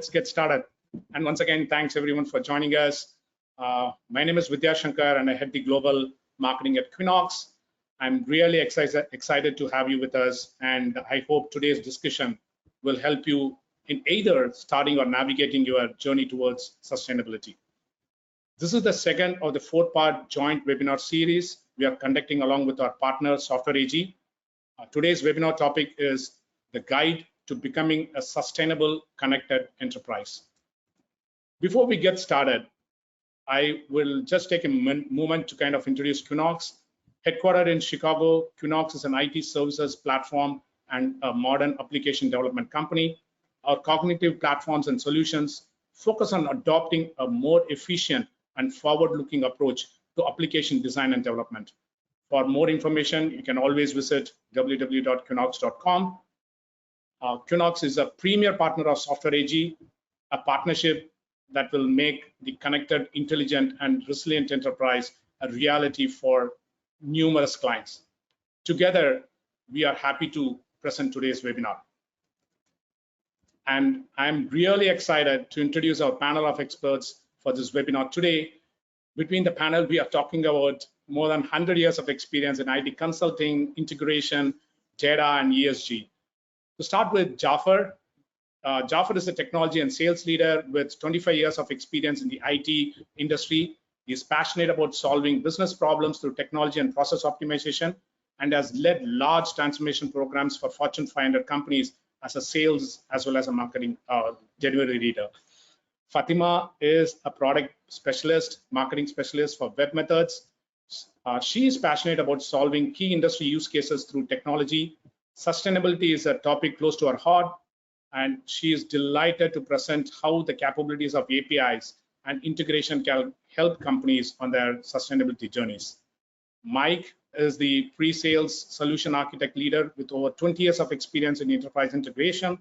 let's get started. And once again, thanks everyone for joining us. My name is Vidya Shankar and I head the global marketing at Quinnox. I'm really excited to have you with us, and I hope today's discussion will help you in either starting or navigating your journey towards sustainability. This is the second of the 4-part joint webinar series we are conducting along with our partner, Software AG. Today's webinar topic is the guide to becoming a sustainable connected enterprise. Before we get started, I will just take a moment to kind of introduce Quinnox. Headquartered in Chicago, Quinnox is an IT services platform and a modern application development company. Our cognitive platforms and solutions focus on adopting a more efficient and forward-looking approach to application design and development. For more information, you can always visit www.quinnox.com. Quinnox is a premier partner of Software AG, a partnership that will make the connected, intelligent, and resilient enterprise a reality for numerous clients. Together, we are happy to present today's webinar. And I'm really excited to introduce our panel of experts for this webinar today. Between the panel, we are talking about more than 100 years of experience in IT consulting, integration, data, and ESG. To start with Jaffar. Jaffar is a technology and sales leader with 25 years of experience in the IT industry. He is passionate about solving business problems through technology and process optimization, and has led large transformation programs for Fortune 500 companies as a sales as well as a marketing delivery leader. Fatima is a product specialist, marketing specialist for web methods. She is passionate about solving key industry use cases through technology. Sustainability is a topic close to her heart, and she is delighted to present how the capabilities of APIs and integration can help companies on their sustainability journeys. Mike is the pre-sales solution architect leader with over 20 years of experience in enterprise integration.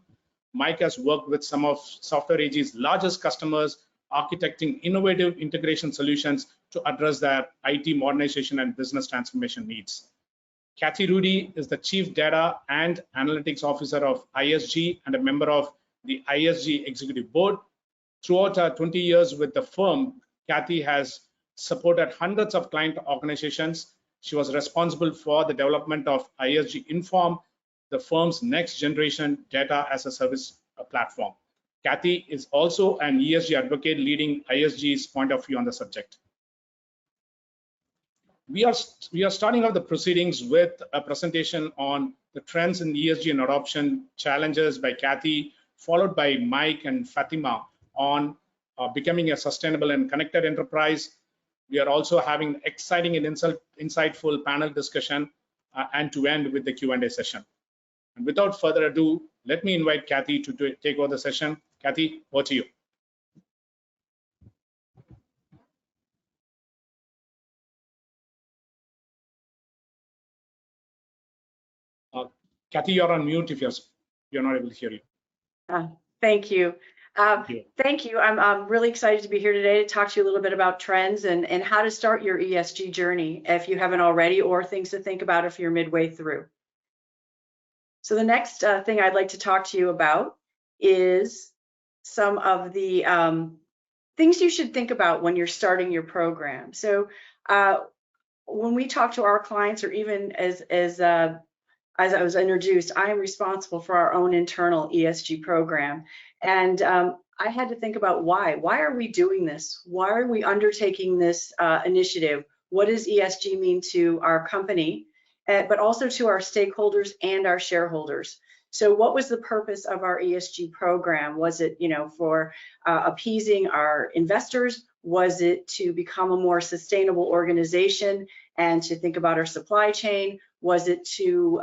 Mike has worked with some of Software AG's largest customers, architecting innovative integration solutions to address their IT modernization and business transformation needs. Rudy is the Chief Data and Analytics Officer of ISG and a member of the ISG Executive Board. Throughout her 20 years with the firm, Kathy has supported hundreds of client organizations. She was responsible for the development of ISG Inform, the firm's next generation data as a service platform. Kathy is also an ESG advocate leading ISG's point of view on the subject. We are starting out the proceedings with a presentation on the trends in ESG and adoption challenges by Kathy, followed by Mike and Fatima on becoming a sustainable and connected enterprise. We are also having exciting and insightful panel discussion and to end with the Q&A session. And without further ado, let me invite Kathy to take over the session. Kathy, over to you. Kathy, you're on mute if you're not able to hear you. Thank you. Thank you. I'm really excited to be here today to talk to you a little bit about trends and how to start your ESG journey if you haven't already, or things to think about if you're midway through. So the next thing I'd like to talk to you about is some of the things you should think about when you're starting your program. So when we talk to our clients, or even as I was introduced, I am responsible for our own internal ESG program. And I had to think about why. Why are we doing this? Why are we undertaking this initiative? What does ESG mean to our company, but also to our stakeholders and our shareholders? So what was the purpose of our ESG program? Was it, for appeasing our investors? Was it to become a more sustainable organization and to think about our supply chain? Was it to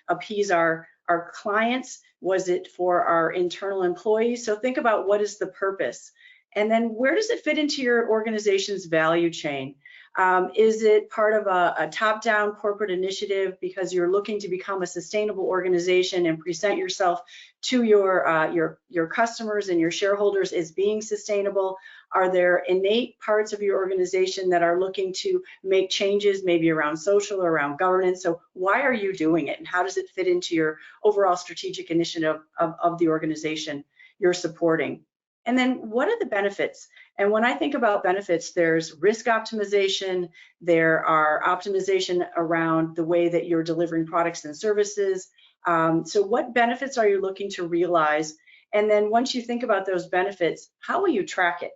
appease our clients? Was it for our internal employees? So think about what is the purpose. And then where does it fit into your organization's value chain? Is it part of a top-down corporate initiative because you're looking to become a sustainable organization and present yourself to your customers and your shareholders as being sustainable? Are there innate parts of your organization that are looking to make changes, maybe around social or around governance? So why are you doing it, and how does it fit into your overall strategic initiative of the organization you're supporting? And then what are the benefits? And when I think about benefits, there's risk optimization, there are optimization around the way that you're delivering products and services. So what benefits are you looking to realize? And then once you think about those benefits, how will you track it?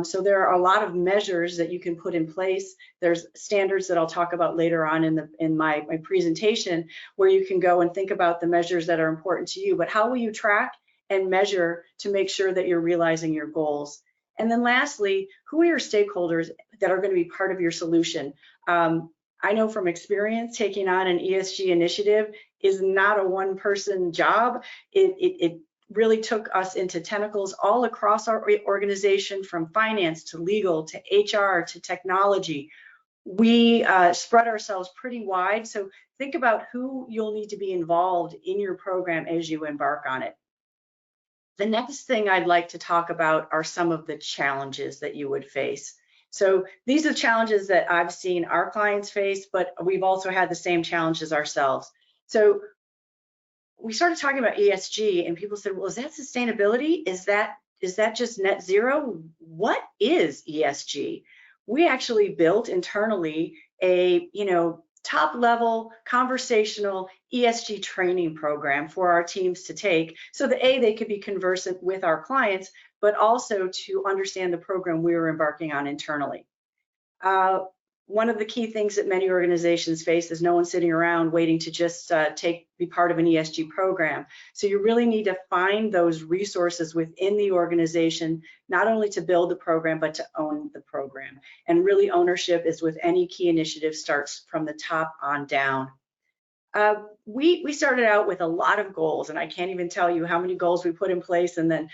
So there are a lot of measures that you can put in place. There's standards that I'll talk about later on in my presentation, where you can go and think about the measures that are important to you. But how will you track and measure to make sure that you're realizing your goals? And then lastly, who are your stakeholders that are going to be part of your solution? I know from experience, taking on an ESG initiative is not a one-person job. It really took us into tentacles all across our organization, from finance to legal to HR to technology. We spread ourselves pretty wide. So think about who you'll need to be involved in your program as you embark on it. The next thing I'd like to talk about are some of the challenges that you would face. So these are challenges that I've seen our clients face, but we've also had the same challenges ourselves. So we started talking about ESG and people said, well, is that sustainability? Is that just net zero? What is ESG? We actually built internally a, top level conversational ESG training program for our teams to take, so that they could be conversant with our clients, but also to understand the program we were embarking on internally. One of the key things that many organizations face is no one sitting around waiting to just be part of an ESG program. So you really need to find those resources within the organization, not only to build the program, but to own the program. And really, ownership is with any key initiative starts from the top on down. We started out with a lot of goals, and I can't even tell you how many goals we put in place and then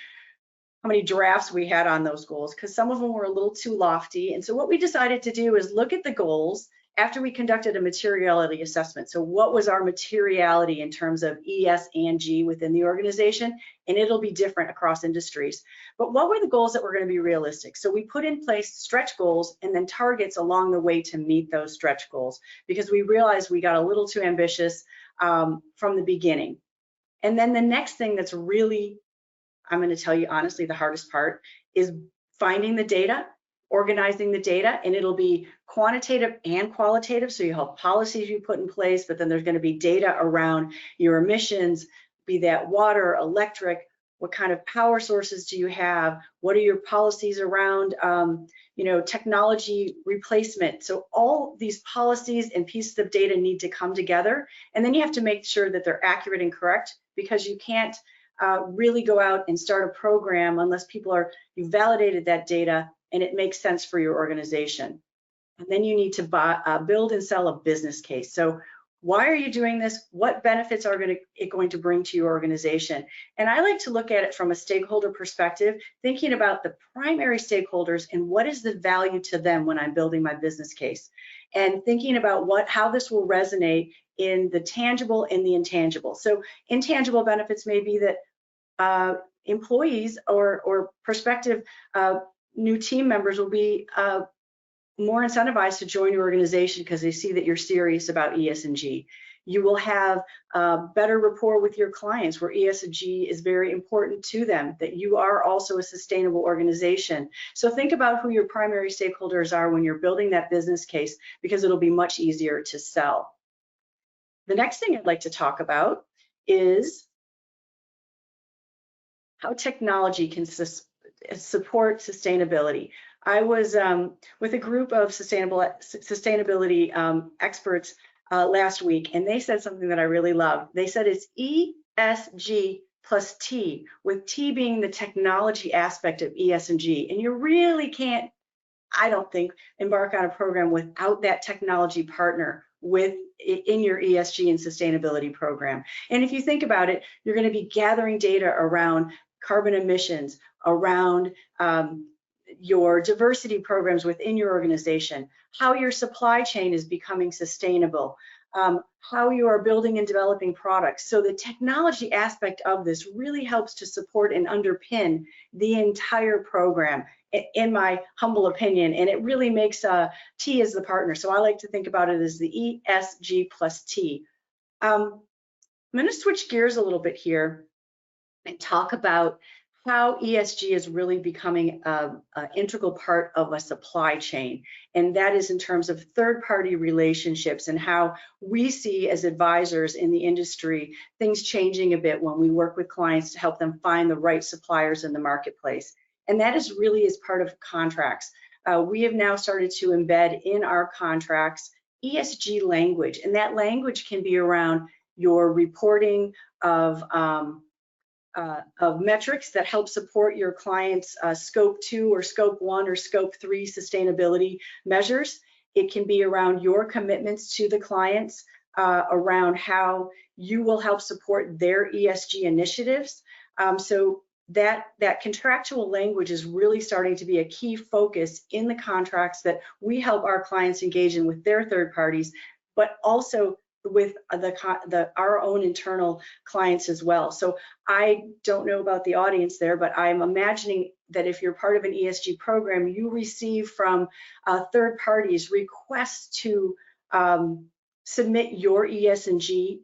how many drafts we had on those goals, because some of them were a little too lofty. And so what we decided to do is look at the goals after we conducted a materiality assessment. So what was our materiality in terms of ES and G within the organization? And it'll be different across industries. But what were the goals that were going to be realistic? So we put in place stretch goals and then targets along the way to meet those stretch goals, because we realized we got a little too ambitious from the beginning. And then the next thing that's really, I'm going to tell you honestly, the hardest part is finding the data, organizing the data, and it'll be quantitative and qualitative. So you have policies you put in place, but then there's going to be data around your emissions, be that water, electric, what kind of power sources do you have? What are your policies around, technology replacement? So all these policies and pieces of data need to come together, and then you have to make sure that they're accurate and correct, because you can't really go out and start a program unless you validated that data and it makes sense for your organization. And then you need to build and sell a business case. So why are you doing this? What benefits are it going to bring to your organization? And I like to look at it from a stakeholder perspective, thinking about the primary stakeholders and what is the value to them when I'm building my business case, and thinking about how this will resonate in the tangible and the intangible. So intangible benefits may be that employees or prospective new team members will be more incentivized to join your organization because they see that you're serious about ES and G. You will have better rapport with your clients, where ES and G is very important to them, that you are also a sustainable organization. So think about who your primary stakeholders are when you're building that business case, because it'll be much easier to sell. The next thing I'd like to talk about is how technology can support sustainability. I was with a group of sustainability experts last week, and they said something that I really love. They said it's ESG plus T, with T being the technology aspect of ES and G. And you really can't, I don't think, embark on a program without that technology partner in your ESG and sustainability program. And if you think about it, you're going to be gathering data around carbon emissions, around your diversity programs within your organization, how your supply chain is becoming sustainable, how you are building and developing products. So the technology aspect of this really helps to support and underpin the entire program, in my humble opinion, and it really makes T as the partner. So I like to think about it as the ESG plus T. I'm going to switch gears a little bit here and talk about how ESG is really becoming an integral part of a supply chain. And that is in terms of third-party relationships and how we see as advisors in the industry, things changing a bit when we work with clients to help them find the right suppliers in the marketplace. And that is really as part of contracts. We have now started to embed in our contracts ESG language, and that language can be around your reporting of metrics that help support your clients' scope 2 or scope 1 or scope 3 sustainability measures. It can be around your commitments to the clients, around how you will help support their ESG initiatives. So that contractual language is really starting to be a key focus in the contracts that we help our clients engage in with their third parties, but also with our own internal clients as well. So I don't know about the audience there, but I'm imagining that if you're part of an ESG program, you receive from third parties requests to submit your ESG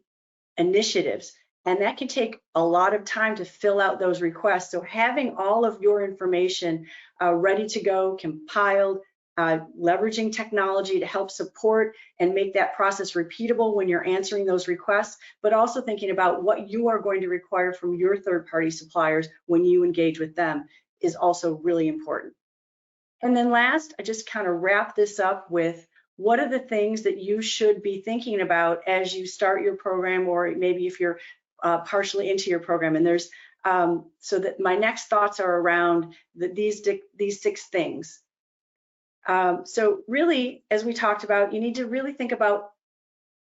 initiatives. And that can take a lot of time to fill out those requests. So having all of your information ready to go, compiled, leveraging technology to help support and make that process repeatable when you're answering those requests, but also thinking about what you are going to require from your third-party suppliers when you engage with them is also really important. And then last, I just kind of wrap this up with what are the things that you should be thinking about as you start your program, or maybe if you're partially into your program. And there's so that my next thoughts are around these 6 things. So really, as we talked about, you need to really think about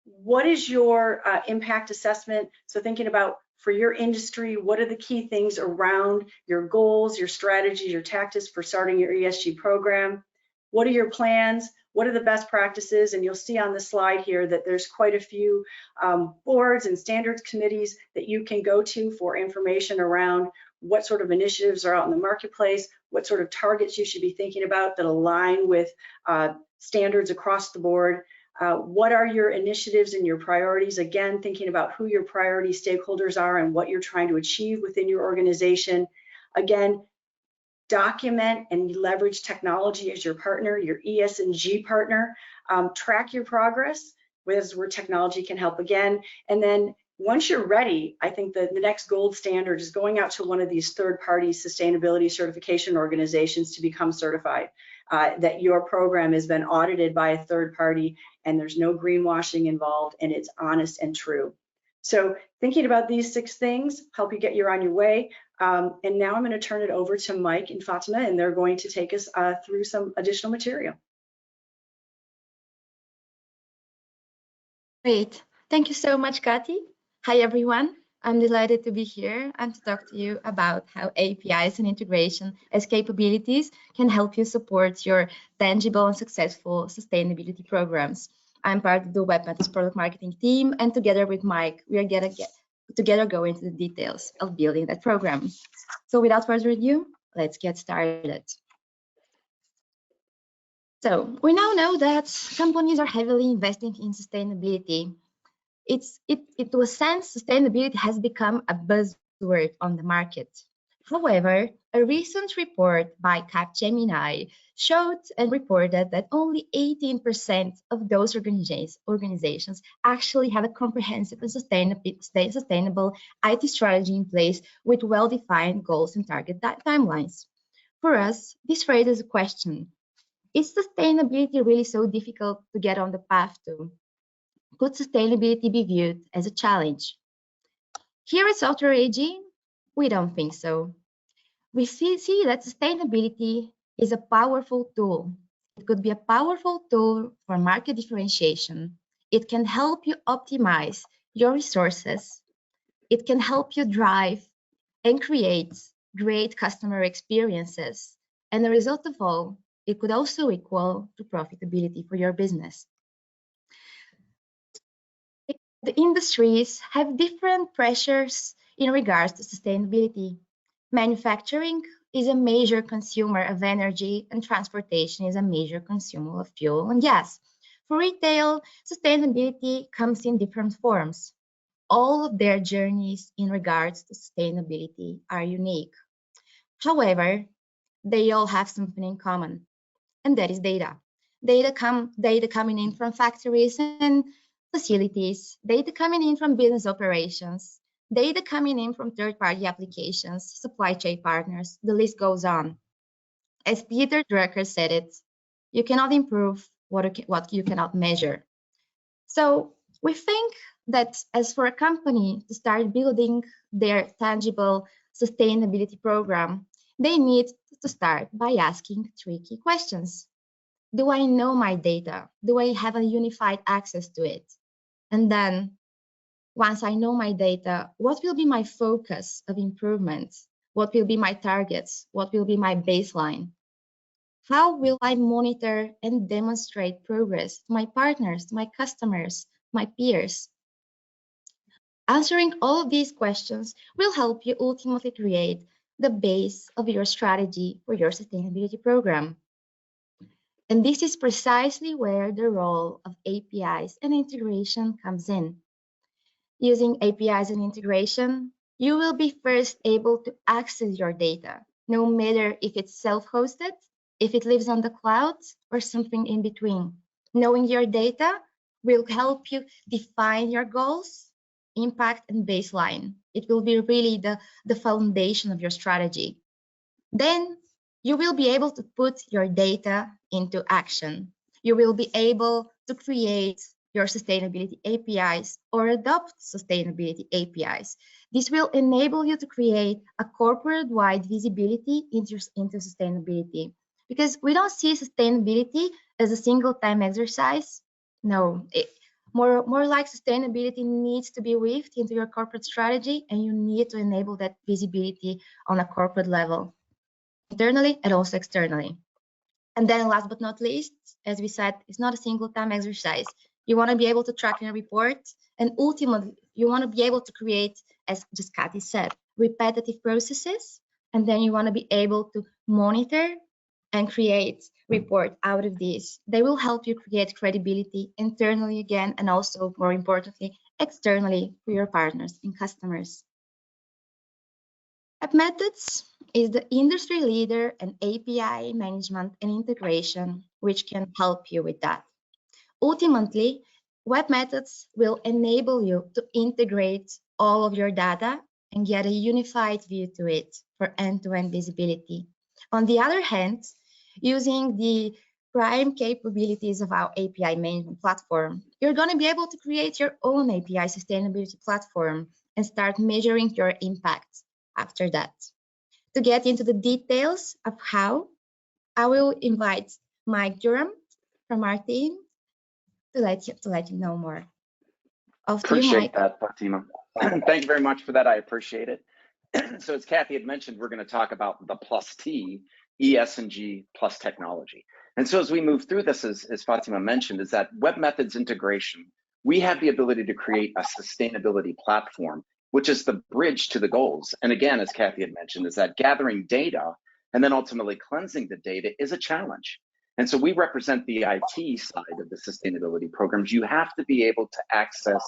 what is your impact assessment. So thinking about for your industry, what are the key things around your goals, your strategies, your tactics for starting your ESG program? What are your plans? What are the best practices? And you'll see on the slide here that there's quite a few boards and standards committees that you can go to for information around what sort of initiatives are out in the marketplace, what sort of targets you should be thinking about that align with standards across the board. What are your initiatives and your priorities? Again, thinking about who your priority stakeholders are and what you're trying to achieve within your organization. Again, document and leverage technology as your partner, your ESG partner. Track your progress where technology can help again. And then once you're ready, I think that the next gold standard is going out to one of these third-party sustainability certification organizations to become certified, that your program has been audited by a third party and there's no greenwashing involved and it's honest and true. So thinking about these 6 things help you get you on your way. And now I'm going to turn it over to Mike and Fatima, and they're going to take us through some additional material. Great. Thank you so much, Kathy. Hi, everyone. I'm delighted to be here and to talk to you about how APIs and integration as capabilities can help you support your tangible and successful sustainability programs. I'm part of the Web Methods product marketing team, and together with Mike, we are going to together go into the details of building that program. So without further ado, let's get started. So we now know that companies are heavily investing in sustainability. To a sense, sustainability has become a buzzword on the market. However, a recent report by Capgemini showed and reported that only 18% of those organizations actually have a comprehensive and sustainable IT strategy in place with well-defined goals and target timelines. For us, this raises a question. Is sustainability really so difficult to get on the path to? Could sustainability be viewed as a challenge? Here at Software AG, we don't think so. We see that sustainability is a powerful tool. It could be a powerful tool for market differentiation. It can help you optimize your resources. It can help you drive and create great customer experiences. And the result of all, it could also equal to profitability for your business. The industries have different pressures in regards to sustainability. Manufacturing is a major consumer of energy, and transportation is a major consumer of fuel and gas. For retail, sustainability comes in different forms. All of their journeys in regards to sustainability are unique. However, they all have something in common, and that is data. Data coming in from factories and facilities, data coming in from business operations, data coming in from third-party applications, supply chain partners, the list goes on. As Peter Drucker said it, you cannot improve what you cannot measure. So we think that as for a company to start building their tangible sustainability program, they need to start by asking 3 key questions. Do I know my data? Do I have a unified access to it? And then once I know my data, what will be my focus of improvement? What will be my targets? What will be my baseline? How will I monitor and demonstrate progress to my partners, my customers, my peers? Answering all of these questions will help you ultimately create the base of your strategy for your sustainability program. And this is precisely where the role of APIs and integration comes in. Using APIs and integration, you will be first able to access your data, no matter if it's self-hosted, if it lives on the cloud, or something in between. Knowing your data will help you define your goals, impact, and baseline. It will be really the foundation of your strategy. Then you will be able to put your data into action. You will be able to create your sustainability APIs or adopt sustainability APIs. This will enable you to create a corporate-wide visibility into sustainability, because we don't see sustainability as a single-time exercise. No, more like sustainability needs to be weaved into your corporate strategy, and you need to enable that visibility on a corporate level, internally and also externally. And then last but not least, as we said, it's not a single time exercise. You want to be able to track and report, and ultimately you want to be able to create, as just Kathy said, repetitive processes, and then you want to be able to monitor and create report out of these. They will help you create credibility internally again, and also more importantly, externally for your partners and customers. webMethods is the industry leader in API management and integration, which can help you with that. Ultimately, webMethods will enable you to integrate all of your data and get a unified view to it for end-to-end visibility. On the other hand, using the prime capabilities of our API management platform, you're going to be able to create your own API sustainability platform and start measuring your impact after that. To get into the details of how, I will invite Mike Durham from our team to let you know more. Appreciate that, Fatima. Thank you very much for that. I appreciate it. So as Kathy had mentioned, we're going to talk about the plus T, ESG plus technology. And so as we move through this, as Fatima mentioned, is that webMethods integration, we have the ability to create a sustainability platform, which is the bridge to the goals. And again, as Kathy had mentioned, is that gathering data and then ultimately cleansing the data is a challenge. And so we represent the IT side of the sustainability programs. You have to be able to access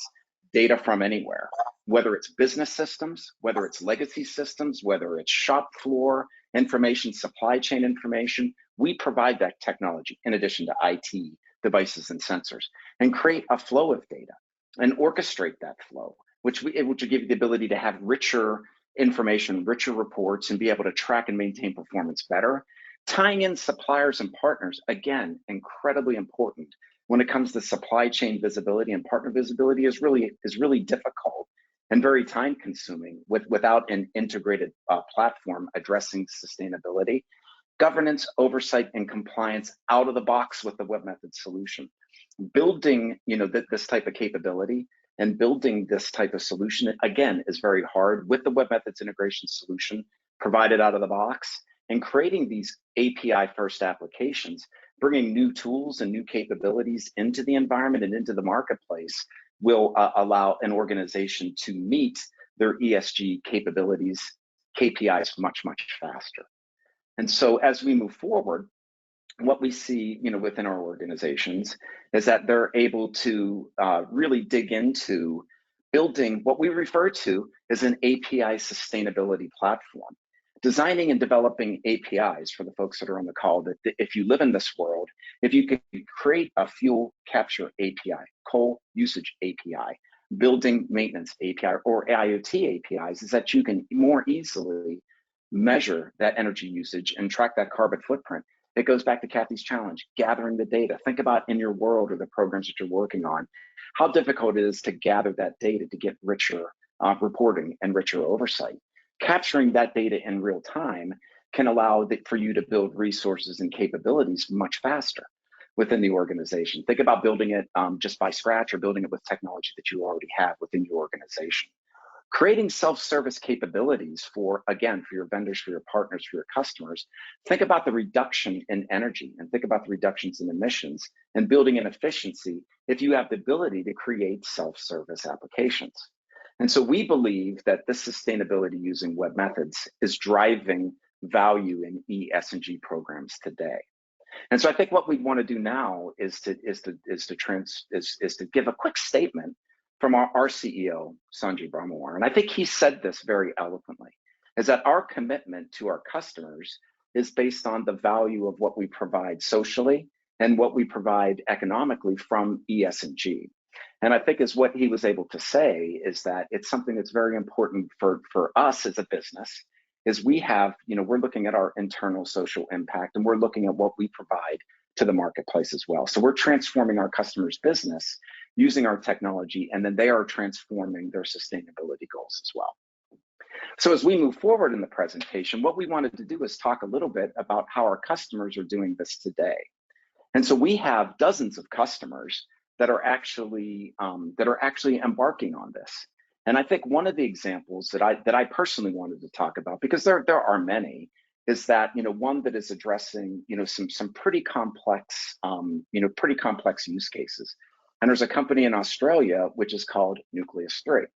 data from anywhere, whether it's business systems, whether it's legacy systems, whether it's shop floor information, supply chain information. We provide that technology in addition to IT devices and sensors, and create a flow of data and orchestrate that flow, which will give you the ability to have richer information, richer reports, and be able to track and maintain performance better. Tying in suppliers and partners, again, incredibly important when it comes to supply chain visibility, and partner visibility is really difficult and very time consuming without an integrated platform addressing sustainability. Governance, oversight, and compliance out of the box with the webMethods solution. Building this type of capability and building this type of solution, again, is very hard with the webMethods integration solution provided out of the box. And creating these API first applications, bringing new tools and new capabilities into the environment and into the marketplace will allow an organization to meet their ESG capabilities, KPIs much, much faster. And so as we move forward, what we see within our organizations is that they're able to really dig into building what we refer to as an API sustainability platform. designing and developing APIs for the folks that are on the call, that if you live in this world, if you could create a fuel capture API, coal usage API, building maintenance API, or IoT APIs, is that you can more easily measure that energy usage and track that carbon footprint. It goes back to Kathy's challenge, gathering the data. Think about in your world or the programs that you're working on, how difficult it is to gather that data to get richer reporting and richer oversight. Capturing that data in real time can allow for you to build resources and capabilities much faster within the organization. Think about building it just by scratch or building it with technology that you already have within your organization. Creating self-service capabilities for, again, for your vendors, for your partners, for your customers. Think about the reduction in energy and think about the reductions in emissions and building an efficiency if you have the ability to create self-service applications. And so we believe that this sustainability using web methods is driving value in ES&G programs today. And so I think what we want to do now is to give a quick statement from our CEO, Sanjay Brahmawar. And I think he said this very eloquently, is that our commitment to our customers is based on the value of what we provide socially and what we provide economically from ES&G. And I think is what he was able to say is that it's something that's very important for us as a business, is we have, we're looking at our internal social impact and we're looking at what we provide to the marketplace as well. So we're transforming our customers' business using our technology, and then they are transforming their sustainability goals as well. So as we move forward in the presentation, what we wanted to do is talk a little bit about how our customers are doing this today. And so we have dozens of customers that are actually embarking on this. And I think one of the examples that I personally wanted to talk about, because there are many, is that one that is addressing some pretty complex use cases. And there's a company in Australia which is called Nucleus 3.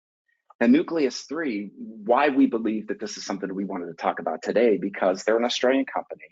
And Nucleus 3, why we believe that this is something that we wanted to talk about today, because they're an Australian company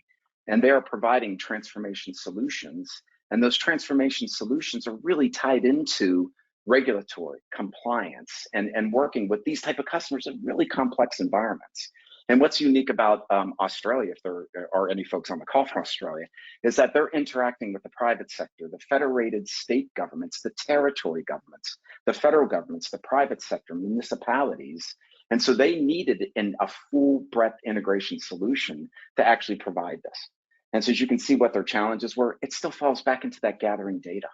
and they are providing transformation solutions. And those transformation solutions are really tied into regulatory compliance and working with these type of customers in really complex environments. And what's unique about Australia, if there are any folks on the call from Australia, is that they're interacting with the private sector, the federated state governments, the territory governments, the federal governments, the private sector, municipalities. And so they needed a full breadth integration solution to actually provide this. And so as you can see what their challenges were, it still falls back into that gathering data.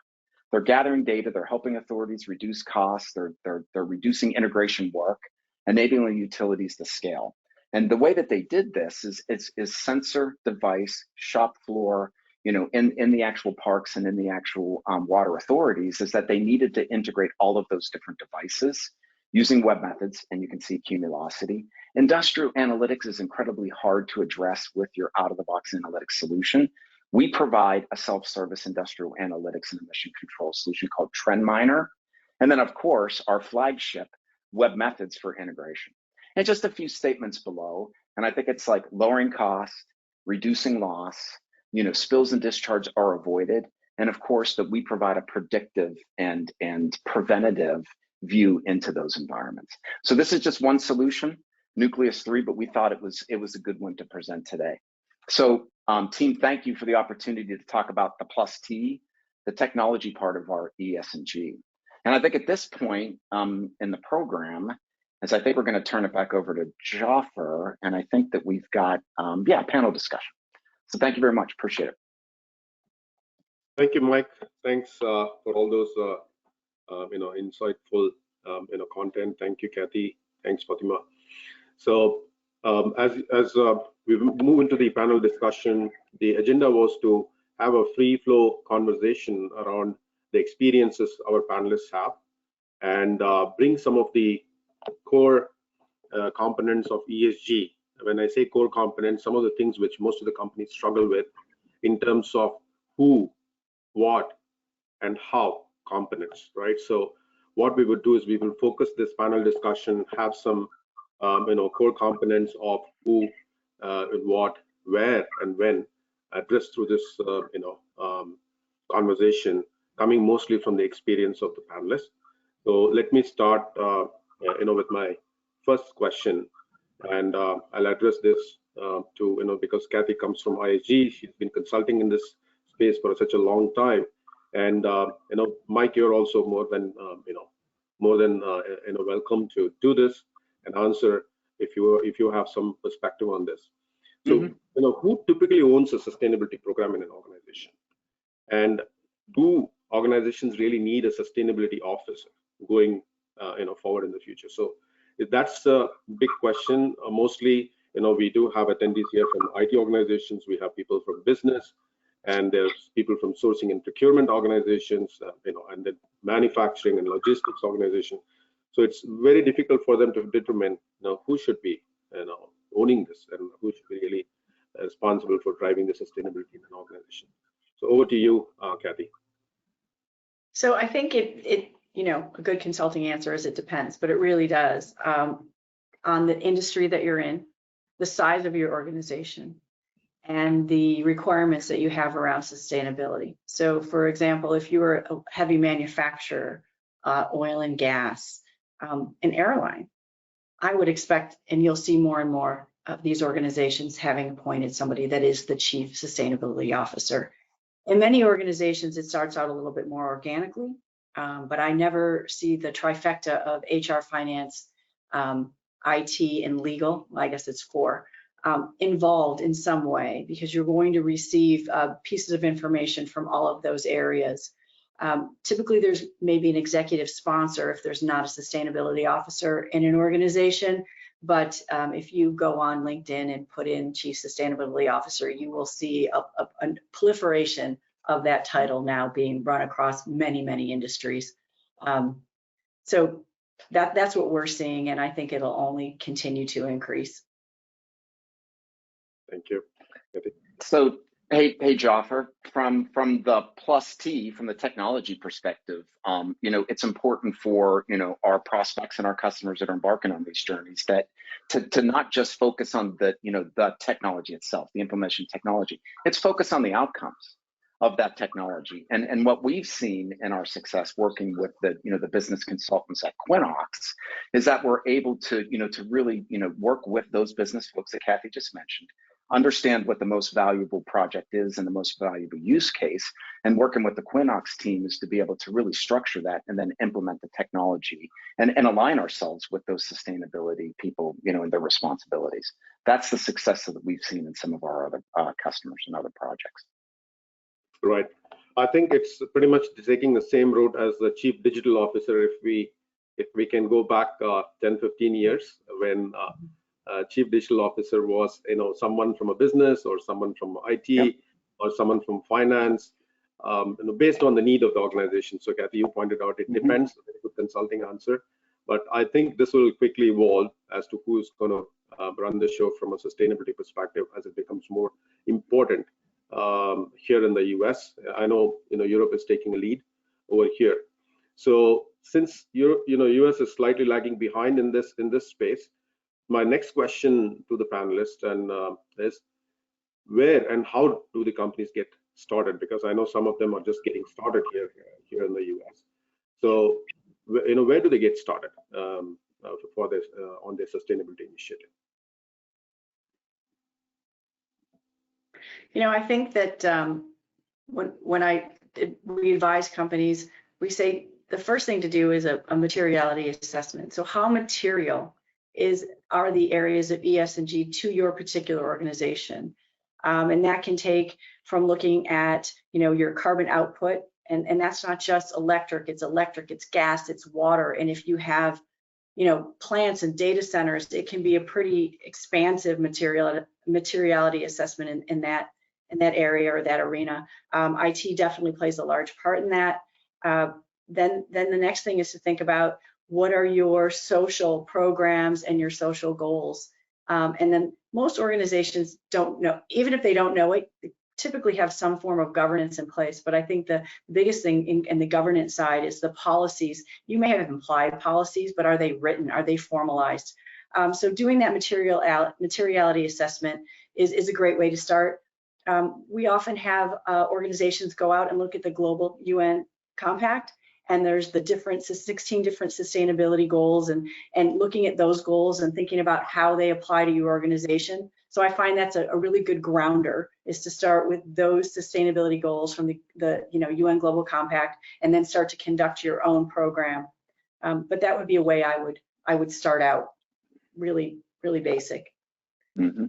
They're gathering data, they're helping authorities reduce costs, they're reducing integration work, enabling utilities to scale. And the way that they did this is sensor, device, shop floor, in the actual parks and in the actual water authorities, is that they needed to integrate all of those different devices using web methods, and you can see Cumulosity. Industrial analytics is incredibly hard to address with your out-of-the-box analytics solution. We provide a self-service industrial analytics and emission control solution called Trend Miner. And then, of course, our flagship web methods for integration. And just a few statements below, and I think it's like lowering cost, reducing loss, spills and discharge are avoided, and of course that we provide a predictive and preventative view into those environments. So this is just one solution, Nucleus 3, but we thought it was a good one to present today. So team, thank you for the opportunity to talk about the plus T, the technology part of our ES&G. And I think at this point in the program, as I think we're going to turn it back over to Jaffar, and I think that we've got, panel discussion. So thank you very much, appreciate it. Thank you, Mike. Thanks for all those, insightful, content. Thank you, Kathy. Thanks, Fatima. So as we move into the panel discussion, the agenda was to have a free flow conversation around the experiences our panelists have and bring some of the core components of ESG. When I say core components, some of the things which most of the companies struggle with in terms of who, what, and how components, right? So what we would do is we will focus this panel discussion, have some core components of who, what, where, and when addressed through this conversation, coming mostly from the experience of the panelists. So let me start with my first question, and I'll address this because Kathy comes from ISG, she's been consulting in this space for such a long time, and Mike, you're also more than welcome to do this and answer if you have some perspective on this. So who typically owns a sustainability program in an organization, and do organizations really need a sustainability officer going forward in the future? So that's a big question. Mostly, we do have attendees here from IT organizations. We have people from business, and there's people from sourcing and procurement organizations, and then manufacturing and logistics organization. So it's very difficult for them to determine who should be owning this and who should be really responsible for driving the sustainability in an organization. So over to you, Kathy. So I think a good consulting answer is it depends, but it really does on the industry that you're in, the size of your organization, and the requirements that you have around sustainability. So for example, if you were a heavy manufacturer, oil and gas, an airline, I would expect, and you'll see more and more of these organizations having appointed somebody that is the chief sustainability officer. In many organizations, it starts out a little bit more organically, but I never see the trifecta of HR, finance, IT, and legal, I guess it's 4, involved in some way, because you're going to receive pieces of information from all of those areas. Typically, there's maybe an executive sponsor if there's not a sustainability officer in an organization, but if you go on LinkedIn and put in Chief Sustainability Officer, you will see a proliferation of that title now being run across many, many industries. So that's what we're seeing, and I think it'll only continue to increase. Thank you. So, hey, Jaffar, from the plus T, from the technology perspective, it's important for our prospects and our customers that are embarking on these journeys that to not just focus on the the technology itself, the implementation technology. It's focus on the outcomes of that technology. And what we've seen in our success working with the the business consultants at Quinnox is that we're able to to really work with those business folks that Kathy just mentioned, understand what the most valuable project is and the most valuable use case, and working with the Quinnox team is to be able to really structure that and then implement the technology and align ourselves with those sustainability people, and their responsibilities. That's the success that we've seen in some of our other customers and other projects. Right. I think it's pretty much taking the same route as the chief digital officer. If we can go back 10-15 years when chief digital officer was someone from a business or someone from IT or someone from finance, based on the need of the organization. So Kathy, you pointed out it depends. A very good consulting answer, but I think this will quickly evolve as to who's going to run the show from a sustainability perspective as it becomes more important here in the US. I know Europe is taking a lead over here. So since US is slightly lagging behind in this space, my next question to the panelists is where and how do the companies get started? Because I know some of them are just getting started here in the US. So where do they get started for this on their sustainability initiative? I think that when we advise companies, we say the first thing to do is a materiality assessment. So how material are the areas of ES&G to your particular organization? And that can take from looking at your carbon output, and that's not just electric, it's gas, it's water. And if you have plants and data centers, it can be a pretty expansive materiality assessment in that area or that arena. IT definitely plays a large part in that. Then the next thing is to think about what are your social programs and your social goals. And then most organizations don't know, even if they don't know it, they typically have some form of governance in place. But I think the biggest thing in the governance side is the policies. You may have implied policies, but are they written? Are they formalized? So doing that materiality assessment is a great way to start. We often have organizations go out and look at the global UN compact and there's the 16 different sustainability goals, and looking at those goals and thinking about how they apply to your organization. So I find that's a really good grounder, is to start with those sustainability goals from the UN Global Compact, and then start to conduct your own program. But that would be a way I would start out, really basic. Mm-hmm.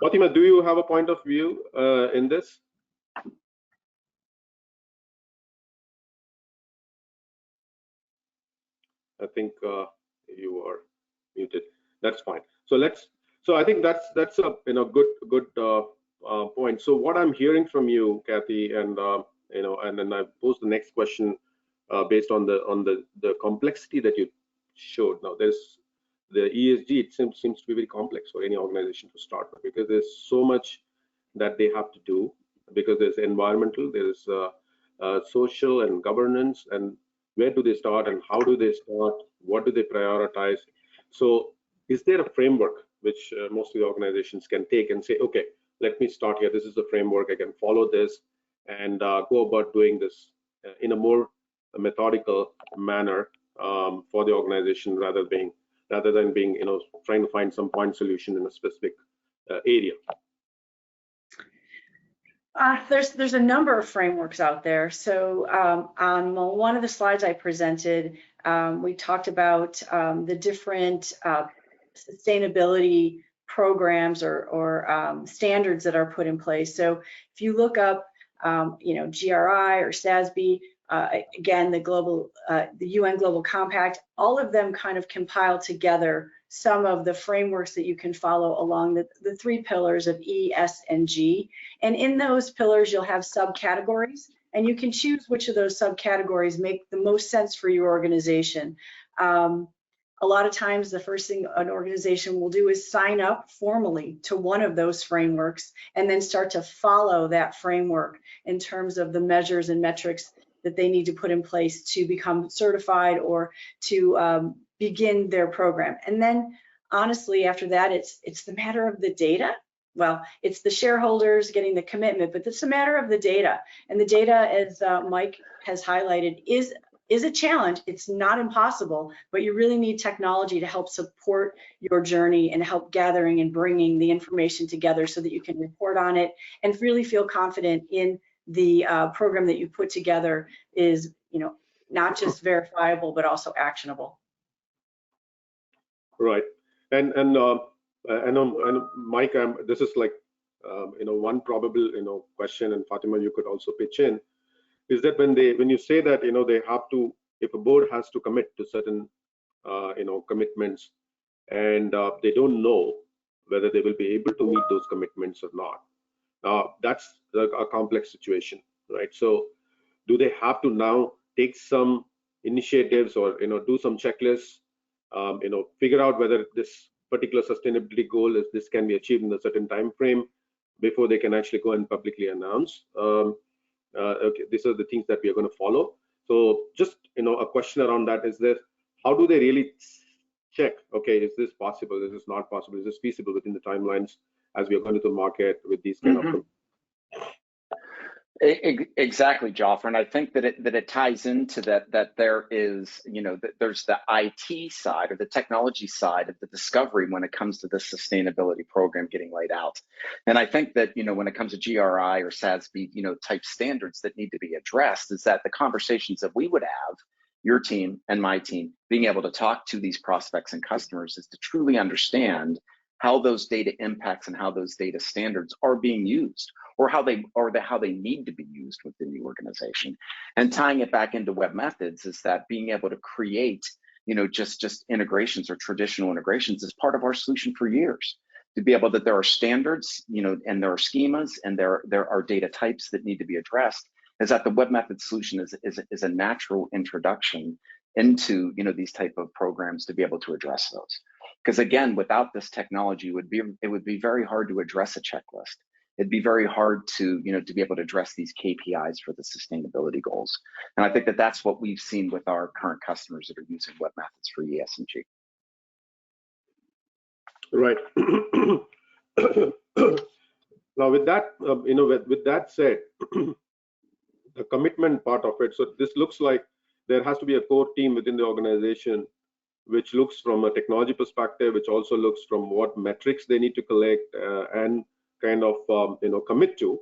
Fatima, do you have a point of view in this? I think you are muted. That's fine. So I think that's a good point. So what I'm hearing from you, Kathy, and and then I pose the next question based on the complexity that you showed. Now there's the ESG. It seems to be very complex for any organization to start with, because there's so much that they have to do, because there's environmental, there's social and governance, and where do they start and how do they start? What do they prioritize? So is there a framework which most of the organizations can take and say, okay, let me start here. This is the framework. I can follow this and go about doing this in a more methodical manner for the organization, rather than being trying to find some point solution in a specific area. There's a number of frameworks out there. So on one of the slides I presented, we talked about the different sustainability programs or standards that are put in place. So if you look up, GRI or SASB, again, the UN Global Compact, all of them kind of compile together some of the frameworks that you can follow along the three pillars of E, S, and G. And in those pillars, you'll have subcategories, and you can choose which of those subcategories make the most sense for your organization. A lot of times, the first thing an organization will do is sign up formally to one of those frameworks and then start to follow that framework in terms of the measures and metrics that they need to put in place to become certified or to begin their program. And then honestly, after that, it's the matter of the data. Well, it's the shareholders getting the commitment, but it's a matter of the data. And the data, as Mike has highlighted, is a challenge. It's not impossible, but you really need technology to help support your journey and help gathering and bringing the information together so that you can report on it and really feel confident in the program that you put together is, not just verifiable, but also actionable. Right, and Mike, this is like one probable question, and Fatima, you could also pitch in, is that when you say that they have to, if a board has to commit to certain commitments, and they don't know whether they will be able to meet those commitments or not, that's a complex situation, right? So do they have to now take some initiatives or do some checklists, figure out whether this particular sustainability goal can be achieved in a certain time frame before they can actually go and publicly announce, okay, these are the things that we are going to follow. So just a question around that is this: how do they really check, okay, is this possible, is this not possible, is this feasible within the timelines as we are going to the market with these kind of Exactly, Jaffar, and I think that it ties into that there is, that there's the IT side or the technology side of the discovery when it comes to the sustainability program getting laid out. And I think that, when it comes to GRI or SASB, type standards that need to be addressed, is that the conversations that we would have, your team and my team, being able to talk to these prospects and customers, is to truly understand how those data impacts and how those data standards are being used, or how they need to be used within the organization. And tying it back into web methods is that being able to create, just integrations or traditional integrations is part of our solution for years. To be able that there are standards, and there are schemas, and there are data types that need to be addressed, is that the web method solution is a natural introduction into these type of programs to be able to address those. Because again, without this technology, it would be very hard to address a checklist. It'd be very hard to to be able to address these KPIs for the sustainability goals. And I think that that's what we've seen with our current customers that are using web methods for ESG. Right. Now, with that, with that said, the commitment part of it. So this looks like there has to be a core team within the organization, which looks from a technology perspective, which also looks from what metrics they need to collect and kind of commit to,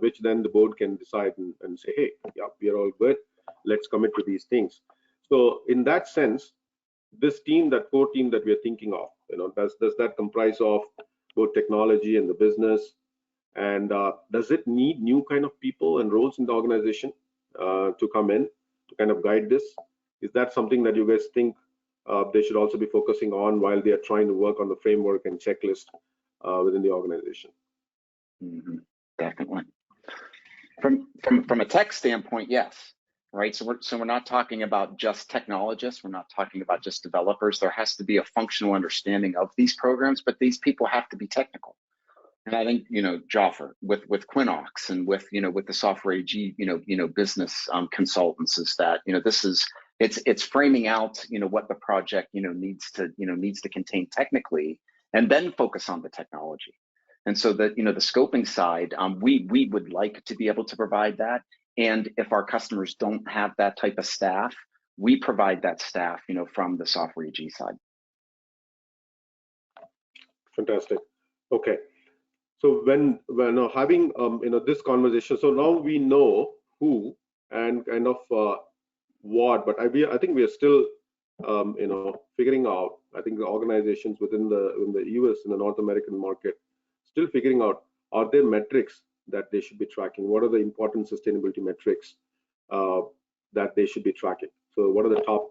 which then the board can decide and say, hey, yeah, we are all good. Let's commit to these things. So in that sense, this team, that core team that we are thinking of, does that comprise of both technology and the business? And does it need new kind of people and roles in the organization to come in to kind of guide this? Is that something that you guys think they should also be focusing on while they are trying to work on the framework and checklist within the organization? Mm-hmm. Definitely. From a tech standpoint, yes. Right. So we're not talking about just technologists. We're not talking about just developers. There has to be a functional understanding of these programs, but these people have to be technical. And I think, Jaffar, with Quinnox and with the software AG, business consultants, is that, it's framing out, what the project, needs to contain technically, and then focus on the technology. And so that, the scoping side, we would like to be able to provide that. And if our customers don't have that type of staff, we provide that staff, from the software AG side. Fantastic. Okay. So when having this conversation, so now we know who and kind of what, but I think we are still figuring out. I think the organizations in the US, in the North American market, still figuring out, are there metrics that they should be tracking? What are the important sustainability metrics that they should be tracking? So what are the top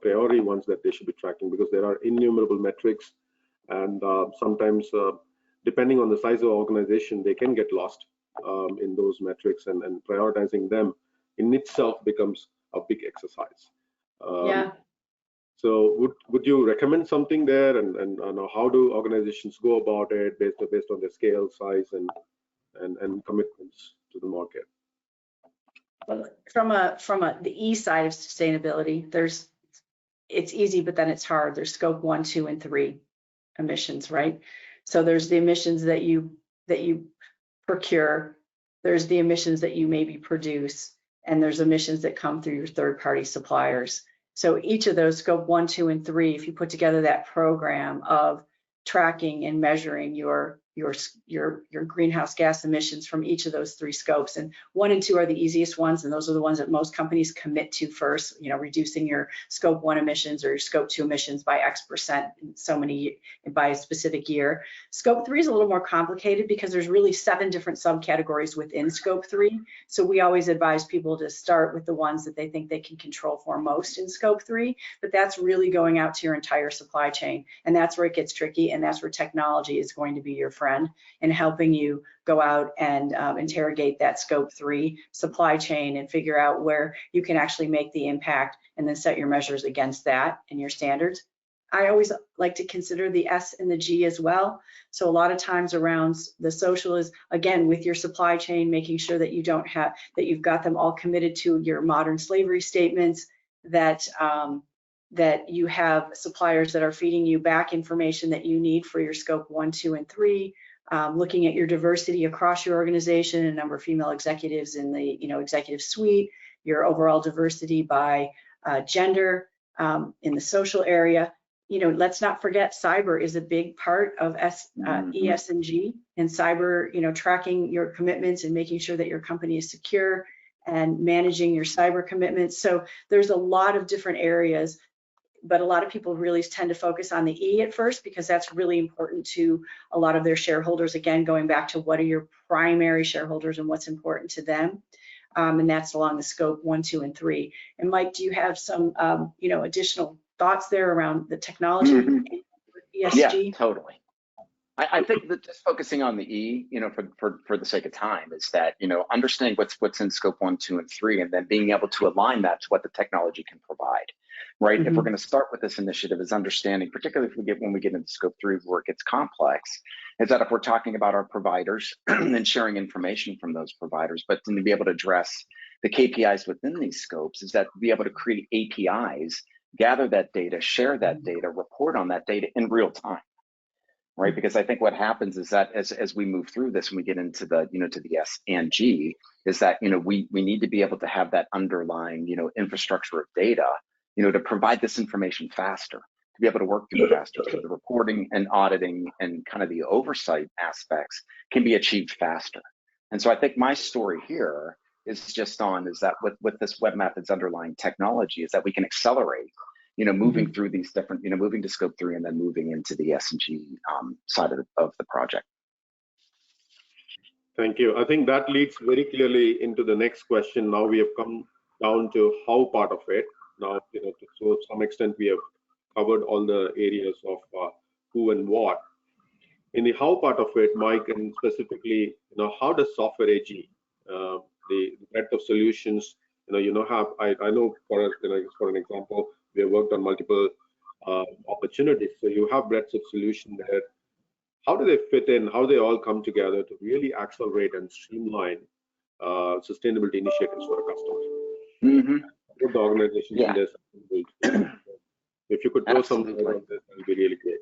priority ones that they should be tracking? Because there are innumerable metrics, and sometimes depending on the size of the organization, they can get lost in those metrics, and prioritizing them in itself becomes a big exercise. Yeah. So would you recommend something there, and how do organizations go about it based on their scale, size, and commitments to the market? Well, from the E side of sustainability, it's easy, but then it's hard. There's scope 1, 2, and 3 emissions, right? So there's the emissions that you procure, there's the emissions that you maybe produce, and there's emissions that come through your third-party suppliers. So each of those, scope 1, 2, and 3, if you put together that program of tracking and measuring your greenhouse gas emissions from each of those 3 scopes, and 1 and 2 are the easiest ones, and those are the ones that most companies commit to first, reducing your scope 1 emissions or your scope 2 emissions by X% by a specific year. Scope 3 is a little more complicated because there's really 7 different subcategories within scope 3. So we always advise people to start with the ones that they think they can control for most in scope 3, but that's really going out to your entire supply chain, and that's where it gets tricky, and that's where technology is going to be your friend and helping you go out and interrogate that scope 3 supply chain and figure out where you can actually make the impact, and then set your measures against that and your standards. I always like to consider the S and the G as well. So a lot of times around the social is, again, with your supply chain, making sure that you've got them all committed to your modern slavery statements, that you have suppliers that are feeding you back information that you need for your scope 1, 2, and 3. Looking at your diversity across your organization, a number of female executives in the executive suite, your overall diversity by gender, in the social area. Let's not forget cyber is a big part of ESG, and cyber, tracking your commitments and making sure that your company is secure and managing your cyber commitments. So there's a lot of different areas, but a lot of people really tend to focus on the E at first because that's really important to a lot of their shareholders. Again, going back to what are your primary shareholders and what's important to them. And that's along the scope 1, 2, and 3. And Mike, do you have some, additional thoughts there around the technology and ESG? Yeah, totally. I think that just focusing on the E, for the sake of time, is that, understanding what's in scope 1, 2, and 3, and then being able to align that to what the technology can provide, right? If we're going to start with this initiative, is understanding, particularly when we get into scope 3 where it gets complex, is that if we're talking about our providers and sharing information from those providers, but to be able to address the KPIs within these scopes, is that be able to create APIs, gather that data, share that data, report on that data in real time. right? Because I think what happens is that as we move through this and we get into the, to the S and G, is that, we need to be able to have that underlying, infrastructure of data, to provide this information faster, to be able to work through faster. So the reporting and auditing and kind of the oversight aspects can be achieved faster. And so I think my story here is just is that with this Web Methods underlying technology is that we can accelerate, moving through these different, moving to scope 3 and then moving into the S&G side of the project. Thank you. I think that leads very clearly into the next question. Now we have come down to how part of it. Now, to some extent we have covered all the areas of who and what. In the how part of it, Mike, and specifically, how does software AG, the breadth of solutions, I know for an example, we have worked on multiple opportunities. So you have breadth of solution there. How do they fit in? How do they all come together to really accelerate and streamline sustainability initiatives for our customers? Good the organization in this. If you could throw some light on this, that would be really great.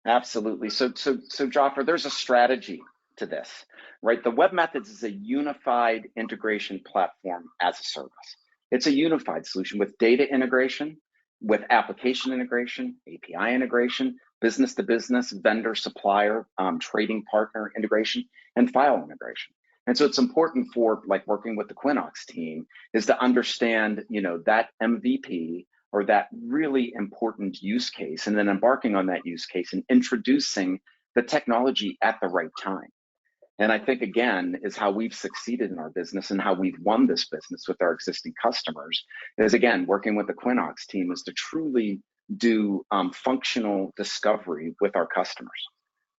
Absolutely. So Jaffar, there's a strategy to this, right? The Web Methods is a unified integration platform as a service. It's a unified solution with data integration, with application integration, API integration, business to business, vendor, supplier, trading partner integration, and file integration. And so it's important for working with the Quinnox team is to understand, that MVP or that really important use case, and then embarking on that use case and introducing the technology at the right time. And I think, again, is how we've succeeded in our business and how we've won this business with our existing customers is, again, working with the Quinnox team is to truly do functional discovery with our customers.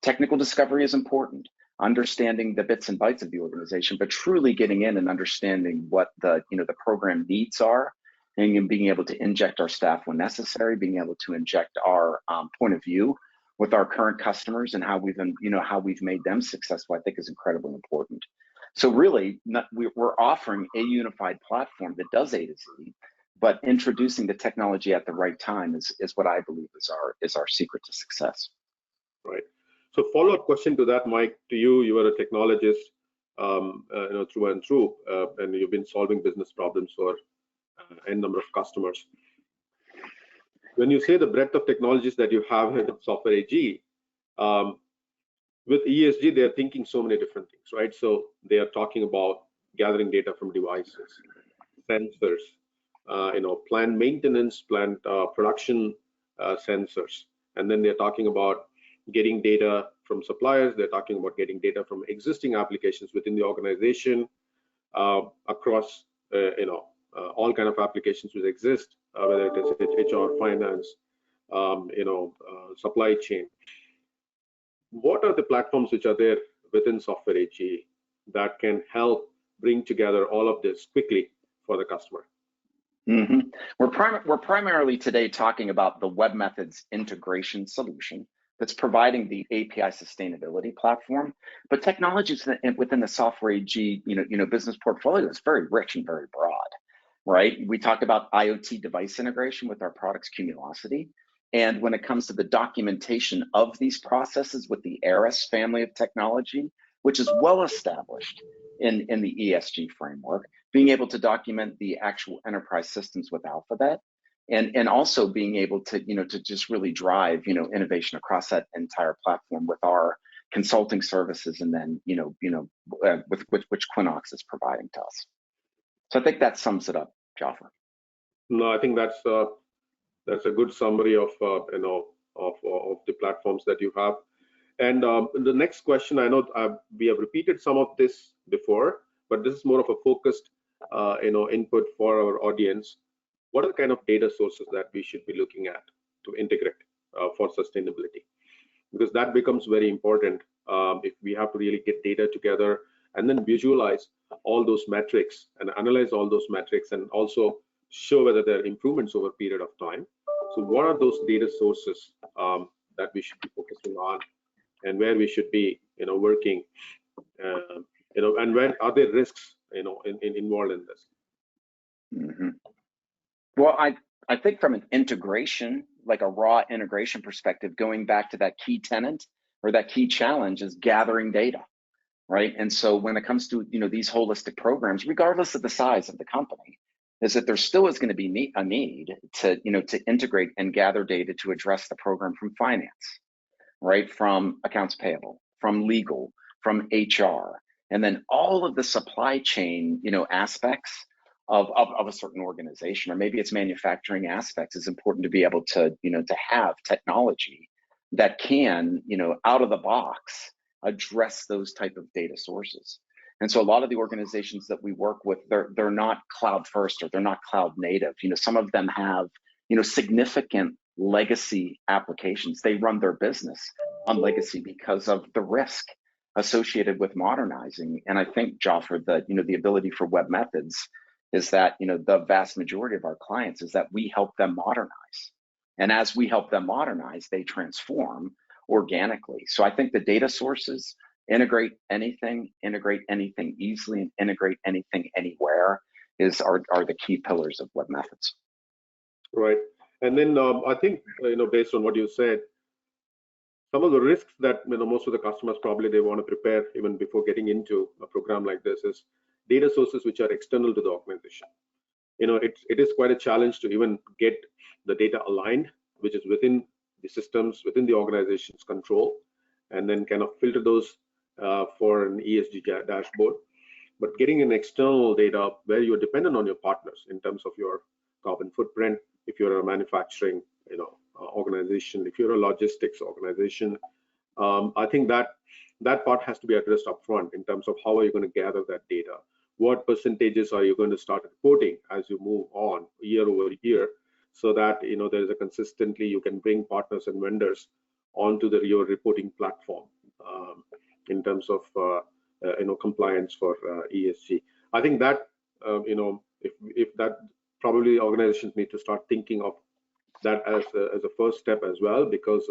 Technical discovery is important, understanding the bits and bytes of the organization, but truly getting in and understanding what the program needs are, and being able to inject our staff when necessary, being able to inject our point of view with our current customers and how we've made them successful, I think is incredibly important. So really, we're offering a unified platform that does A to Z, but introducing the technology at the right time is what I believe is our secret to success. Right. So follow-up question to that, Mike, to you. You are a technologist, through and through, and you've been solving business problems for a number of customers. When you say the breadth of technologies that you have in software AG, with ESG, they're thinking so many different things, right? So they are talking about gathering data from devices, sensors, plant maintenance, plant production sensors. And then they're talking about getting data from suppliers. They're talking about getting data from existing applications within the organization across, all kind of applications which exist, whether it is HR, finance, supply chain. What are the platforms which are there within software AG that can help bring together all of this quickly for the customer? We're primarily today talking about the Web Methods integration solution that's providing the API sustainability platform, but technologies within the software AG, business portfolio is very rich and very broad, right? We talk about IoT device integration with our products Cumulocity. And when it comes to the documentation of these processes with the ARIS family of technology, which is well established in the ESG framework, being able to document the actual enterprise systems with Alphabet, and also being able to, to just really drive, innovation across that entire platform with our consulting services, and then, with which Quinnox is providing to us. So I think that sums it up, Jaffar. No, I think that's a good summary of the platforms that you have. And the next question, I know we have repeated some of this before, but this is more of a focused input for our audience. What are the kind of data sources that we should be looking at to integrate for sustainability? Because that becomes very important if we have to really get data together and then visualize all those metrics and analyze all those metrics, and also show whether there are improvements over a period of time. So what are those data sources that we should be focusing on, and where we should be working, and where are there risks involved in this? Well, I think from an integration, like a raw integration perspective, going back to that key tenant or that key challenge is gathering data, right? And so when it comes to, these holistic programs, regardless of the size of the company, is that there still is going to be a need to, to integrate and gather data to address the program from finance, right? From accounts payable, from legal, from HR, and then all of the supply chain, aspects of a certain organization, or maybe it's manufacturing aspects. Is important to be able to, to have technology that can, out of the box, address those type of data sources. And so a lot of the organizations that we work with, they're not cloud first, or they're not cloud native. Some of them have, significant legacy applications. They run their business on legacy because of the risk associated with modernizing. And I think, Jaffar, that, the ability for Web Methods is that, the vast majority of our clients is that we help them modernize. And as we help them modernize, they transform organically. So I think the data sources, integrate anything easily, and integrate anything anywhere are the key pillars of Web Methods. Right. And then I think, based on what you said, some of the risks that most of the customers probably they want to prepare even before getting into a program like this is data sources which are external to the organization. It is quite a challenge to even get the data aligned, which is within the systems, within the organization's control, and then kind of filter those for an ESG dashboard. But getting an external data where you're dependent on your partners in terms of your carbon footprint, if you're a manufacturing organization, if you're a logistics organization, I think that part has to be addressed upfront in terms of how are you going to gather that data, what percentages are you going to start reporting as you move on year over year, so that there is a consistently you can bring partners and vendors onto your reporting platform in terms of compliance for ESG. I think that if that probably organizations need to start thinking of that as a first step as well, because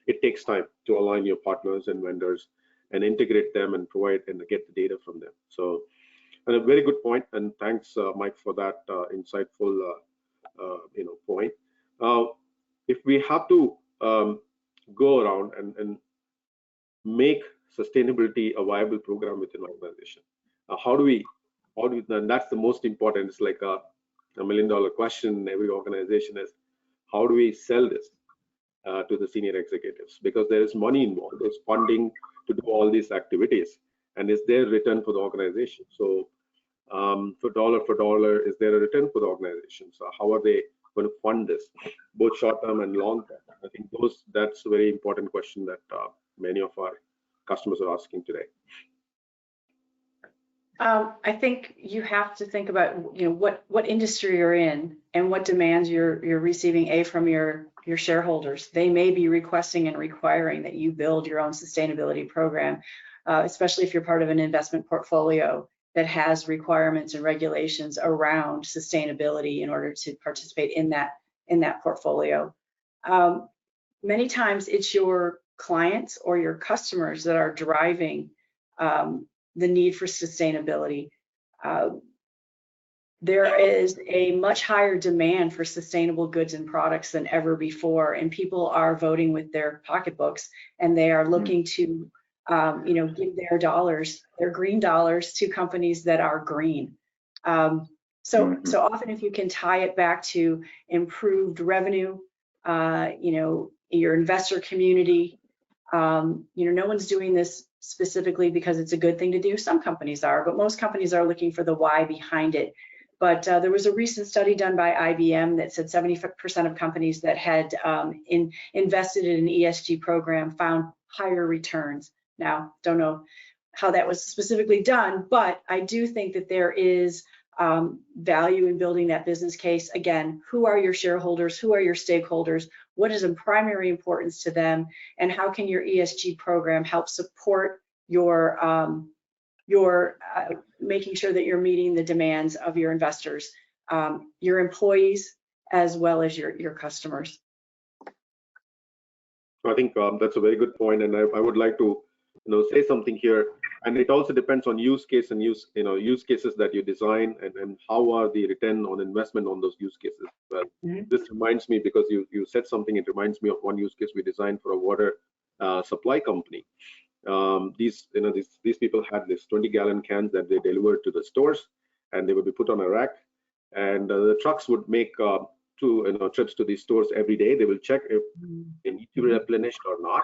it takes time to align your partners and vendors and integrate them and provide and get the data from them. So, and a very good point, and thanks Mike for that insightful point. If we have to go around and make sustainability a viable program within an organization, how do we and that's the most important. It's like a $1 million question in every organization is, how do we sell this to the senior executives? Because there is money involved, there's funding to do all these activities, and is there return for the organization? So for dollar, is there a return for the organization? So how are they going to fund this, both short term and long term? I think that's a very important question that many of our customers are asking today. I think you have to think about what industry you're in and what demands you're receiving from your shareholders. They may be requesting and requiring that you build your own sustainability program, especially if you're part of an investment portfolio that has requirements and regulations around sustainability in order to participate in that portfolio. Many times it's your clients or your customers that are driving the need for sustainability. There is a much higher demand for sustainable goods and products than ever before, and people are voting with their pocketbooks, and they are looking to give their dollars, their green dollars, to companies that are green. So often, if you can tie it back to improved revenue, your investor community, no one's doing this specifically because it's a good thing to do. Some companies are, but most companies are looking for the why behind it. But there was a recent study done by IBM that said 70% of companies that had invested in an ESG program found higher returns. Now, don't know how that was specifically done, but I do think that there is value in building that business case. Again, who are your shareholders? Who are your stakeholders? What is of primary importance to them? And how can your ESG program help support your making sure that you're meeting the demands of your investors, your employees, as well as your customers? I think that's a very good point, and I would like to say something here. And it also depends on use case and use cases that you design, and how are the return on investment on those use cases. But this reminds me, because you said something, it reminds me of one use case we designed for a water supply company. These people had this 20-gallon cans that they delivered to the stores, and they would be put on a rack, and the trucks would make 2 trips to these stores every day. They will check if they need to be replenished or not.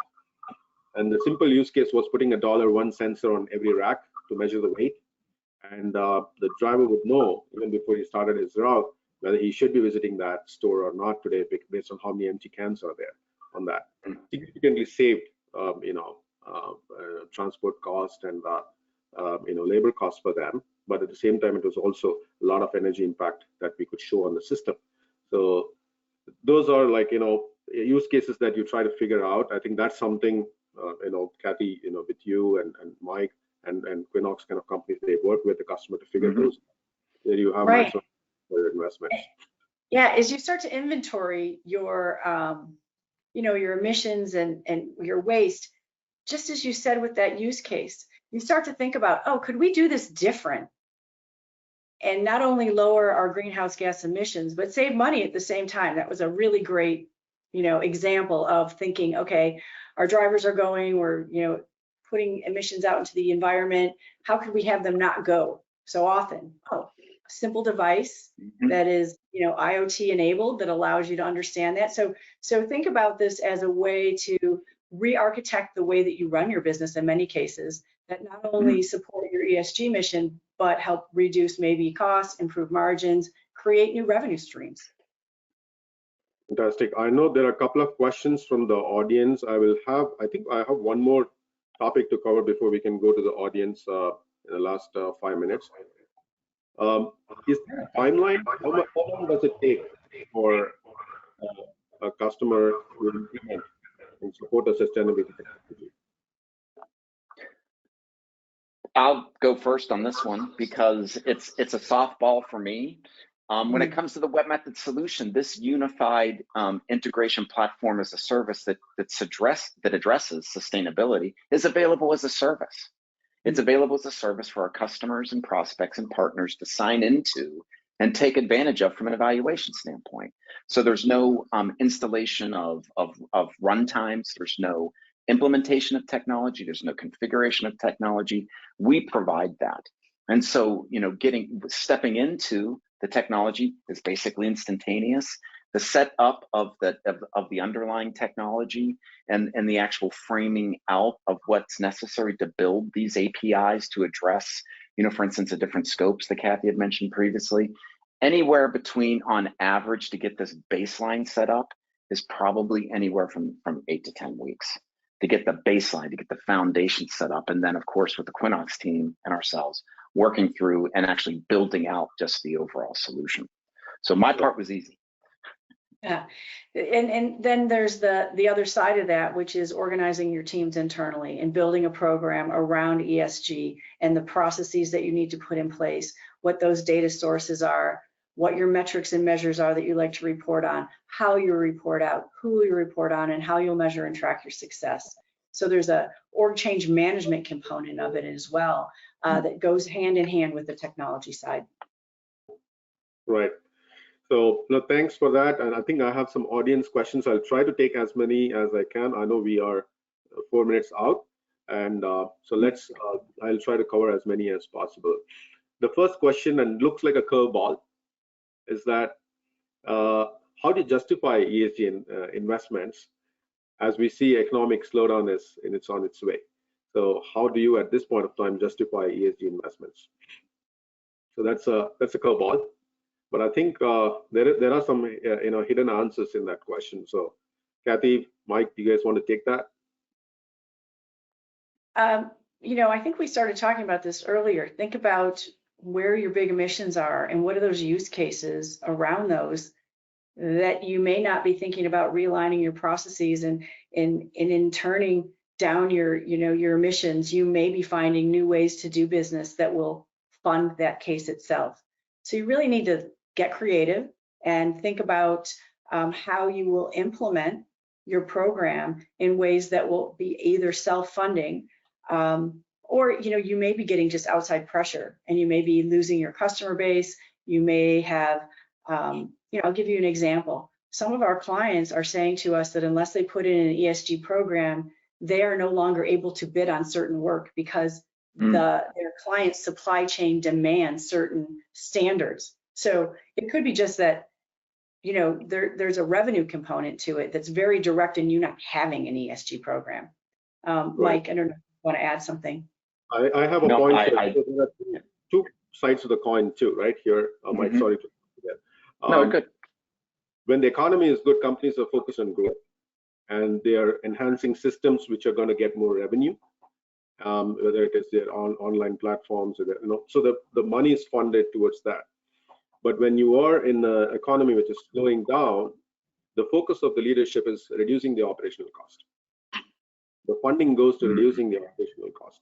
And the simple use case was putting a $1 sensor on every rack to measure the weight, and the driver would know even before he started his route whether he should be visiting that store or not today, based on how many empty cans are there on that. Significantly saved transport cost and labor costs for them, but at the same time it was also a lot of energy impact that we could show on the system. So those are use cases that you try to figure out. I think that's something Kathy, with you and Mike and Quinnox kind of companies, they work with the customer to figure those. There you have right. for your investments. Yeah, as you start to inventory your your emissions and your waste, just as you said with that use case, you start to think about, oh, could we do this different? And not only lower our greenhouse gas emissions, but save money at the same time. That was a really great, example of thinking, okay, our drivers are going, we're, putting emissions out into the environment. How could we have them not go so often? Oh, a simple device that is, IoT enabled, that allows you to understand that. So think about this as a way to re-architect the way that you run your business in many cases, that not only support your ESG mission, but help reduce maybe costs, improve margins, create new revenue streams. Fantastic. I know there are a couple of questions from the audience. I think I have one more topic to cover before we can go to the audience in the last 5 minutes. Is there a timeline? How long does it take for a customer to implement and support a sustainability technology? I'll go first on this one because it's a softball for me. When it comes to the web method solution, this unified integration platform as a service that addresses sustainability is available as a service. It's available as a service for our customers and prospects and partners to sign into and take advantage of from an evaluation standpoint. So there's no installation of runtimes. There's no implementation of technology. There's no configuration of technology. We provide that. And so, stepping into the technology is basically instantaneous. The setup of the underlying technology and the actual framing out of what's necessary to build these APIs to address, for instance, the different scopes that Kathy had mentioned previously, anywhere between, on average, to get this baseline set up is probably anywhere from 8 to 10 weeks to get the baseline, to get the foundation set up. And then, of course, with the Quinnox team and ourselves, working through and actually building out just the overall solution. So my part was easy. Yeah, and then there's the other side of that, which is organizing your teams internally and building a program around ESG and the processes that you need to put in place, what those data sources are, what your metrics and measures are that you like to report on, how you report out, who you report on, and how you'll measure and track your success. So there's a org change management component of it as well that goes hand in hand with the technology side. Right. So thanks for that. And I think I have some audience questions. I'll try to take as many as I can. I know we are 4 minutes out, and so I'll try to cover as many as possible. The first question, and looks like a curveball, is that how do you justify ESG investments as we see economic slowdown it's on its way? So how do you, at this point of time, justify ESG investments? So that's a curveball, but I think there are some hidden answers in that question. So Kathy, Mike, do you guys want to take that? I think we started talking about this earlier. Think about where your big emissions are and what are those use cases around those that you may not be thinking about realigning your processes, and in turning down your emissions, you may be finding new ways to do business that will fund that case itself. So you really need to get creative and think about how you will implement your program in ways that will be either self-funding Or you may be getting just outside pressure, and you may be losing your customer base. You may have, I'll give you an example. Some of our clients are saying to us that unless they put in an ESG program, they are no longer able to bid on certain work because their client's supply chain demands certain standards. So it could be just that, there's a revenue component to it that's very direct in you not having an ESG program. Right. Mike, I don't know if you want to add something. I have a point. There are two sides of the coin too, right here. Mike, sorry to forget. No, good. When the economy is good, companies are focused on growth, and they are enhancing systems which are going to get more revenue, whether it is their online platforms, or so the money is funded towards that. But when you are in an economy which is slowing down, the focus of the leadership is reducing the operational cost. The funding goes to reducing the operational cost.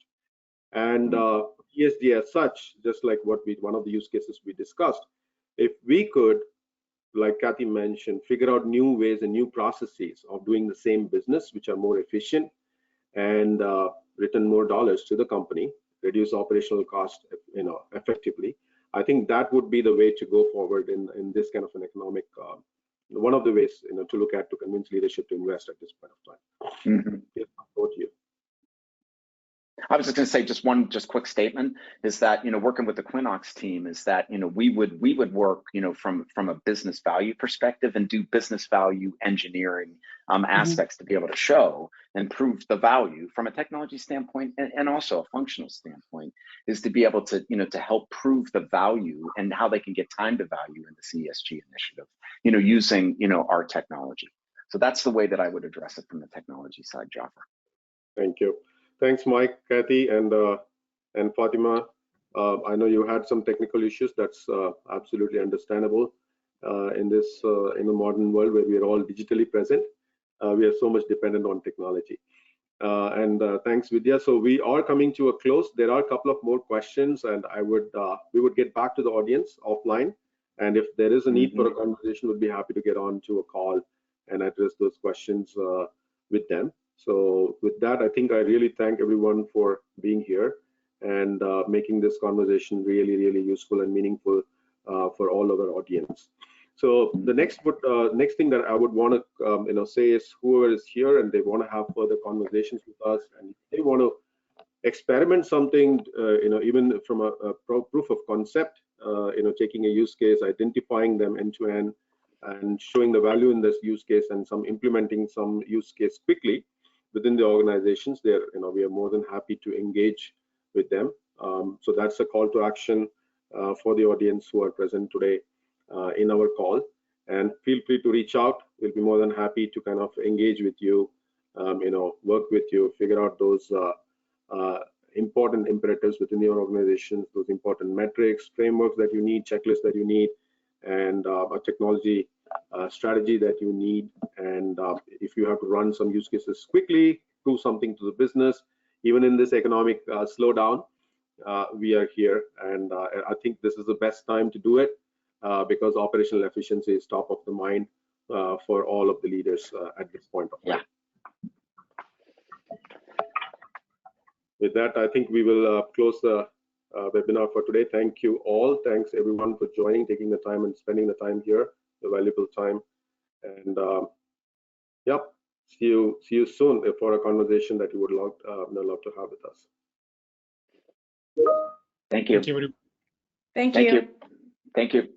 And ESG as such, just like one of the use cases we discussed, if we could, like Kathy mentioned, figure out new ways and new processes of doing the same business, which are more efficient and return more dollars to the company, reduce operational cost, effectively. I think that would be the way to go forward in this kind of an economic, one of the ways, to look at to convince leadership to invest at this point of time. Yes, over to you. I was just going to say just quick statement is that, working with the Quinnox team is that, we would work, from a business value perspective and do business value engineering aspects to be able to show and prove the value from a technology standpoint and also a functional standpoint is to be able to, to help prove the value and how they can get time to value in this ESG initiative, using, our technology. So that's the way that I would address it from the technology side, Jaffar. Thank you. Thanks, Mike, Kathy, and Fatima. I know you had some technical issues. That's absolutely understandable in this in the modern world where we are all digitally present. We are so much dependent on technology. Thanks, Vidya. So we are coming to a close. There are a couple of more questions, and we would get back to the audience offline. And if there is a need for a conversation, we'd be happy to get on to a call and address those questions with them. So with that, I think I really thank everyone for being here and making this conversation really, really useful and meaningful for all of our audience. So the next thing that I would want to say is whoever is here and they want to have further conversations with us and they want to experiment something, even from a proof of concept, taking a use case, identifying them end to end, and showing the value in this use case and implementing some use case quickly within the organizations, we are more than happy to engage with them. So that's a call to action for the audience who are present today in our call. And feel free to reach out. We'll be more than happy to kind of engage with you, work with you, figure out those important imperatives within your organizations, those important metrics, frameworks that you need, checklists that you need, and a technology strategy that you need. And if you have to run some use cases quickly, prove something to the business, even in this economic slowdown, we are here. And I think this is the best time to do it because operational efficiency is top of the mind for all of the leaders at this point of time. With that, I think we will close the webinar for today. Thank you all. Thanks everyone for joining, taking the time and spending the time here, the valuable time. And yep, see you soon for a conversation that you would love to have with us. Thank you. Thank you. Thank you.